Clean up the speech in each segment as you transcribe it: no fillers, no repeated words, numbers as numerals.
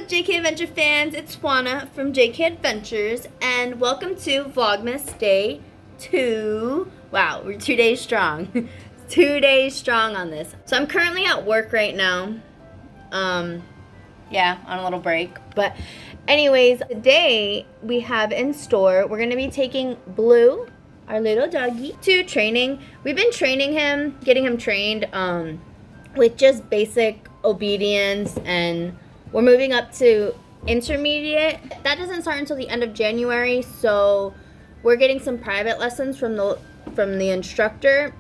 JK Adventure fans? It's JUANA from JK Adventures, and welcome to Vlogmas Day 2. Wow, we're 2 days strong. 2 days strong on this. So I'm currently at work right now. Yeah, on a little break. But anyways, today we have in store, we're gonna be taking Blue, our little doggy, to training. We've been training him, getting him trained with just basic obedience, and we're moving up to intermediate. That doesn't start until the end of January, so we're getting some private lessons from the instructor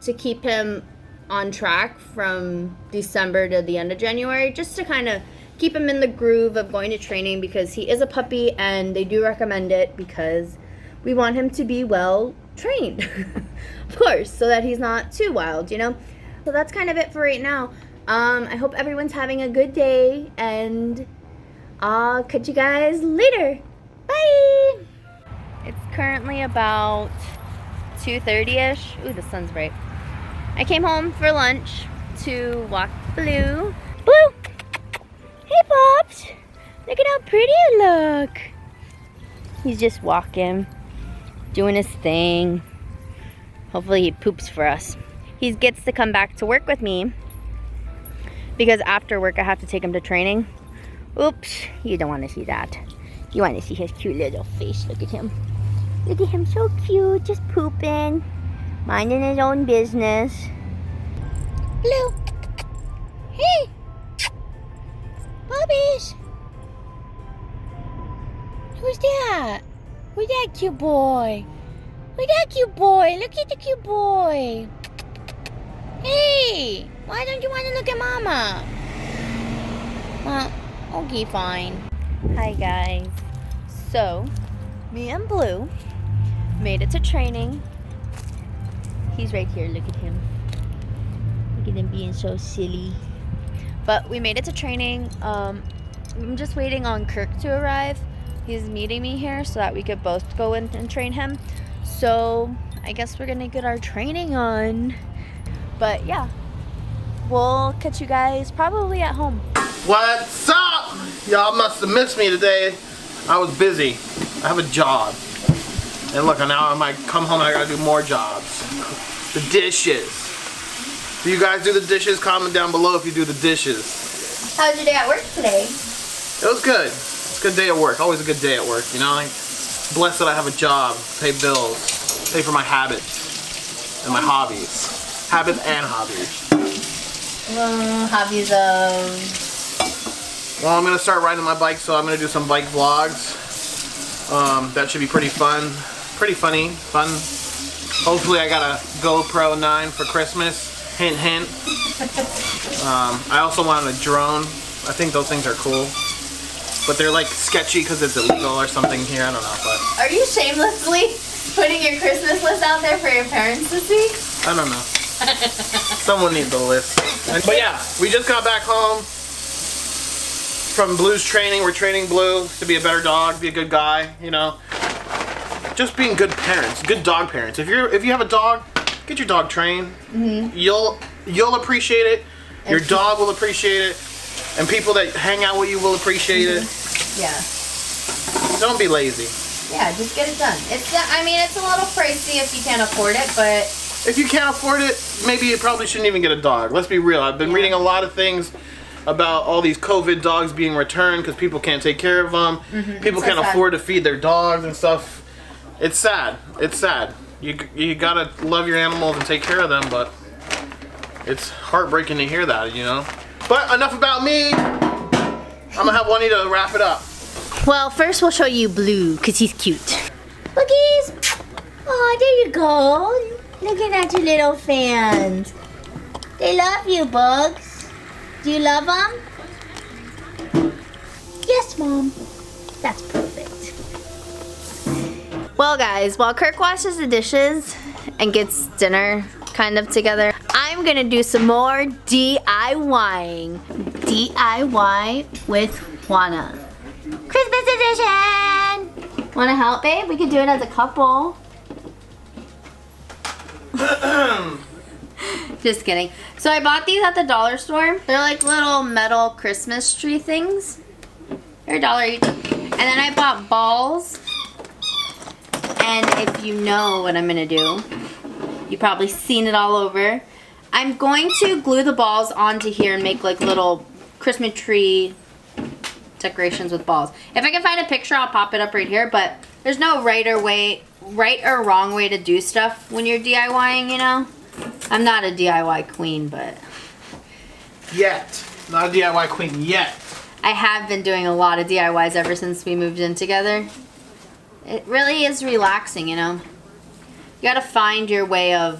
to keep him on track from December to the end of January, just to kind of keep him in the groove of going to training, because he is a puppy and they do recommend it because we want him to be well trained. Of course, so that he's not too wild, you know? So that's kind of it for right now. I hope everyone's having a good day, and I'll catch you guys later. Bye! It's currently about 2:30ish. Ooh, the sun's bright. I came home for lunch to walk Blue. Blue! Hey, Pops! Look at how pretty you look. He's just walking, doing his thing. Hopefully he poops for us. He gets to come back to work with me, because after work I have to take him to training. Oops, you don't want to see that. You want to see his cute little face. Look at him. Look at him, so cute, just pooping, minding his own business. Blue. Hey. Bobbies. Who's that? Who's that cute boy? Who's that cute boy? Look at the cute boy. Hey, why don't you want to look at Mama? Well, okay, fine. Hi, guys. So, me and Blue made it to training. He's right here. Look at him. Look at him being so silly. But we made it to training. I'm just waiting on KIRK to arrive. He's meeting me here so that we could both go in and train him. So, I guess we're going to get our training on. But yeah, we'll catch you guys probably at home. What's up? Y'all must have missed me today. I was busy. I have a job. And look, now I might come home and I gotta do more jobs. The dishes. Do you guys do the dishes? Comment down below if you do the dishes. How was your day at work today? It was good. It's a good day at work. Always a good day at work, you know? Like, blessed that I have a job, pay bills, pay for my habits and my hobbies. Habits and hobbies. Hobbies of... Well, I'm gonna start riding my bike, so I'm gonna do some bike vlogs. That should be pretty fun. Pretty funny. Fun. Hopefully I got a GoPro 9 for Christmas. Hint, hint. I also wanted a drone. I think those things are cool. But they're like sketchy because it's illegal or something here. I don't know. But are you shamelessly putting your Christmas list out there for your parents to see? I don't know. Someone needs the list. But yeah, we just got back home from Blue's training. We're training Blue to be a better dog, be a good guy, you know. Just being good parents, good dog parents. If you have a dog, get your dog trained. Mm-hmm. You'll appreciate it. Your dog will appreciate it, and people that hang out with you will appreciate it. Yeah. Don't be lazy. Yeah, just get it done. I mean, it's a little pricey if you can't afford it, but if you can't afford it, maybe you probably shouldn't even get a dog. Let's be real. I've been reading a lot of things about all these COVID dogs being returned because people can't take care of them. Mm-hmm. People can't afford to feed their dogs and stuff. It's sad. It's sad. You gotta love your animals and take care of them, but it's heartbreaking to hear that, you know. But enough about me. I'm gonna have Juanita wrap it up. Well, first we'll show you Blue because he's cute. Boogies! Oh, there you go. Looking at your little fans. They love you, Bugs. Do you love them? Yes, Mom. That's perfect. Well, guys, while KIRK washes the dishes and gets dinner kind of together, I'm going to do some more DIYing. DIY with JUANA. Christmas edition! Want to help, babe? We can do it as a couple. Just kidding. So I bought these at the dollar store. They're like little metal Christmas tree things. They're $1 each. And then I bought balls. And if you know what I'm gonna do, you've probably seen it all over. I'm going to glue the balls onto here and make like little Christmas tree decorations with balls. If I can find a picture, I'll pop it up right here, but there's no right or wrong way to do stuff when you're DIYing, you know? I'm not a DIY queen, but... Yet. Not a DIY queen yet. I have been doing a lot of DIYs ever since we moved in together. It really is relaxing, you know? You gotta find your way of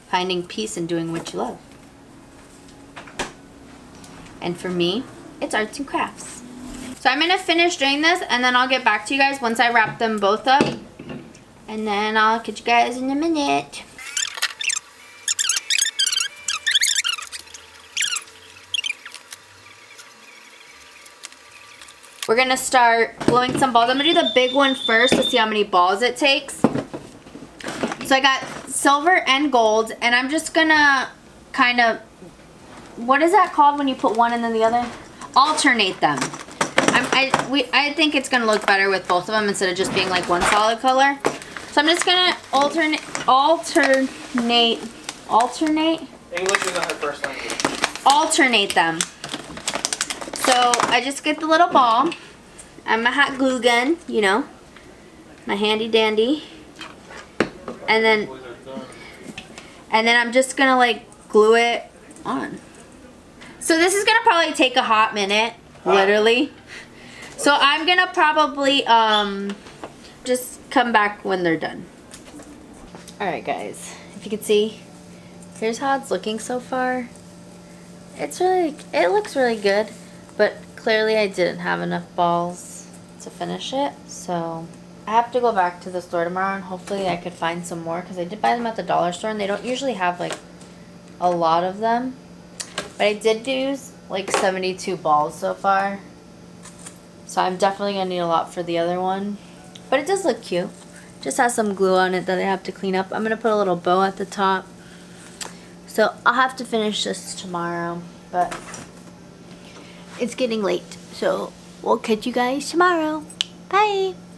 finding peace and doing what you love. And for me, it's arts and crafts. So I'm gonna finish doing this and then I'll get back to you guys once I wrap them both up. And then I'll catch you guys in a minute. We're gonna start gluing some balls. I'm gonna do the big one first to see how many balls it takes. So I got silver and gold, and I'm just gonna kind of, what is that called when you put one and then the other? Alternate them. I think it's gonna look better with both of them instead of just being like one solid color. So I'm just gonna alternate. English is not her first language. Alternate them. So I just get the little ball and my hot glue gun, you know, my handy dandy, and then I'm just gonna like glue it on. So this is gonna probably take a hot minute, literally. So I'm gonna probably just come back when they're done. All right, guys, if you can see, here's how it's looking so far. It looks really good. But clearly I didn't have enough balls to finish it, so I have to go back to the store tomorrow and hopefully I could find some more because I did buy them at the dollar store and they don't usually have like a lot of them. But I did use like 72 balls so far, so I'm definitely going to need a lot for the other one. But it does look cute. Just has some glue on it that I have to clean up. I'm going to put a little bow at the top. So I'll have to finish this tomorrow, but... it's getting late, so we'll catch you guys tomorrow. Bye!